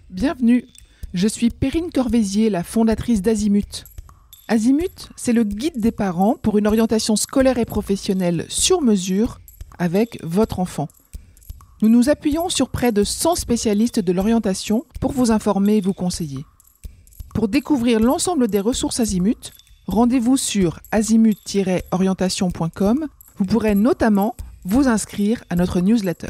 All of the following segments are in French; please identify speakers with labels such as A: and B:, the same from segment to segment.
A: Bienvenue, je suis Perrine Corvézier, la fondatrice d'Azimut. Azimut, c'est le guide des parents pour une orientation scolaire et professionnelle sur mesure avec votre enfant. Nous nous appuyons sur près de 100 spécialistes de l'orientation pour vous informer et vous conseiller. Pour découvrir l'ensemble des ressources Azimut, rendez-vous sur azimut-orientation.com. Vous pourrez notamment vous inscrire à notre newsletter.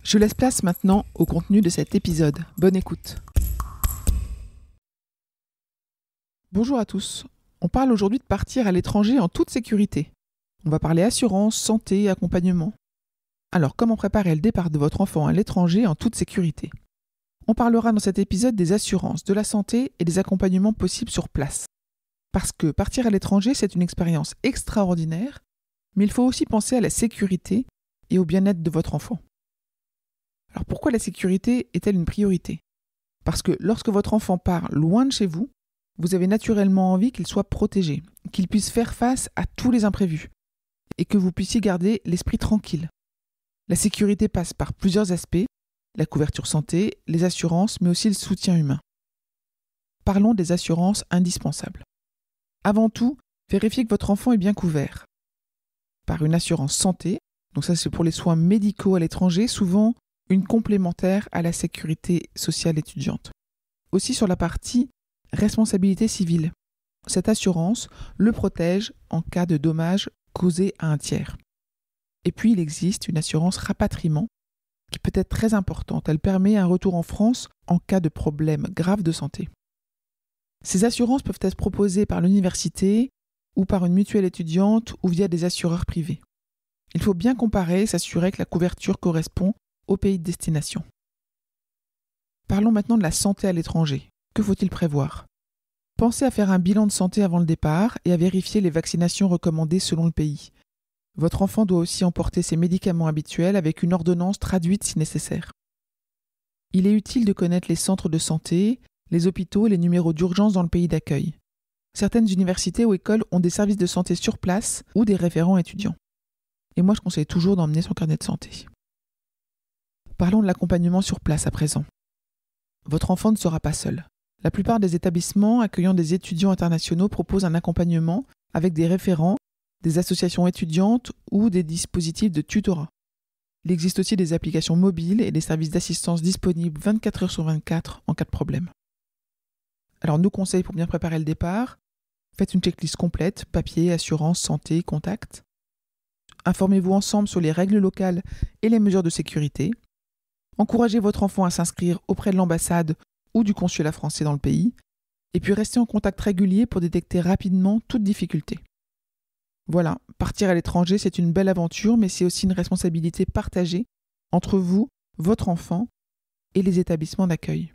A: Je laisse place maintenant au contenu de cet épisode. Bonne écoute. Bonjour à tous. On parle aujourd'hui de partir à l'étranger en toute sécurité. On va parler assurance, santé et accompagnement. Alors, comment préparer le départ de votre enfant à l'étranger en toute sécurité ? On parlera dans cet épisode des assurances, de la santé et des accompagnements possibles sur place. Parce que partir à l'étranger, c'est une expérience extraordinaire, mais il faut aussi penser à la sécurité et au bien-être de votre enfant. Alors pourquoi la sécurité est-elle une priorité ? Parce que lorsque votre enfant part loin de chez vous, vous avez naturellement envie qu'il soit protégé, qu'il puisse faire face à tous les imprévus et que vous puissiez garder l'esprit tranquille. La sécurité passe par plusieurs aspects, la couverture santé, les assurances, mais aussi le soutien humain. Parlons des assurances indispensables. Avant tout, vérifiez que votre enfant est bien couvert. Par une assurance santé, donc ça c'est pour les soins médicaux à l'étranger, souvent une complémentaire à la sécurité sociale étudiante. Aussi sur la partie responsabilité civile. Cette assurance le protège en cas de dommages causés à un tiers. Et puis il existe une assurance rapatriement qui peut être très importante. Elle permet un retour en France en cas de problème grave de santé. Ces assurances peuvent être proposées par l'université ou par une mutuelle étudiante ou via des assureurs privés. Il faut bien comparer et s'assurer que la couverture correspond au pays de destination. Parlons maintenant de la santé à l'étranger. Que faut-il prévoir ? Pensez à faire un bilan de santé avant le départ et à vérifier les vaccinations recommandées selon le pays. Votre enfant doit aussi emporter ses médicaments habituels avec une ordonnance traduite si nécessaire. Il est utile de connaître les centres de santé, les hôpitaux et les numéros d'urgence dans le pays d'accueil. Certaines universités ou écoles ont des services de santé sur place ou des référents étudiants. Et moi, je conseille toujours d'emmener son carnet de santé. Parlons de l'accompagnement sur place à présent. Votre enfant ne sera pas seul. La plupart des établissements accueillant des étudiants internationaux proposent un accompagnement avec des référents, des associations étudiantes ou des dispositifs de tutorat. Il existe aussi des applications mobiles et des services d'assistance disponibles 24 heures sur 24 en cas de problème. Alors, nos conseils pour bien préparer le départ, faites une checklist complète, papier, assurance, santé, contact. Informez-vous ensemble sur les règles locales et les mesures de sécurité. Encouragez votre enfant à s'inscrire auprès de l'ambassade ou du consulat français dans le pays. Et puis restez en contact régulier pour détecter rapidement toute difficulté. Voilà, partir à l'étranger, c'est une belle aventure, mais c'est aussi une responsabilité partagée entre vous, votre enfant et les établissements d'accueil.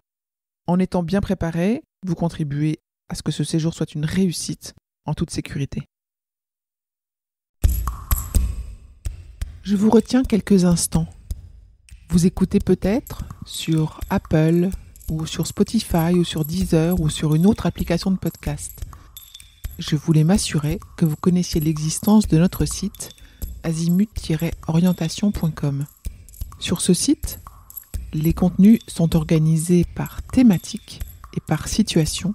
A: En étant bien préparé, vous contribuez à ce que ce séjour soit une réussite en toute sécurité. Je vous retiens quelques instants. Vous écoutez peut-être sur Apple ou sur Spotify ou sur Deezer ou sur une autre application de podcast. Je voulais m'assurer que vous connaissiez l'existence de notre site azimut-orientation.com. Sur ce site, les contenus sont organisés par thématique et par situation.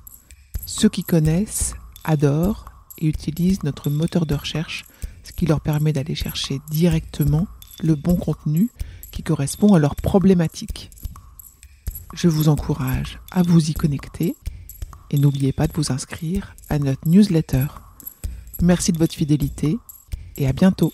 A: Ceux qui connaissent adorent et utilisent notre moteur de recherche, ce qui leur permet d'aller chercher directement le bon contenu qui correspond à leurs problématiques. Je vous encourage à vous y connecter et n'oubliez pas de vous inscrire à notre newsletter. Merci de votre fidélité et à bientôt.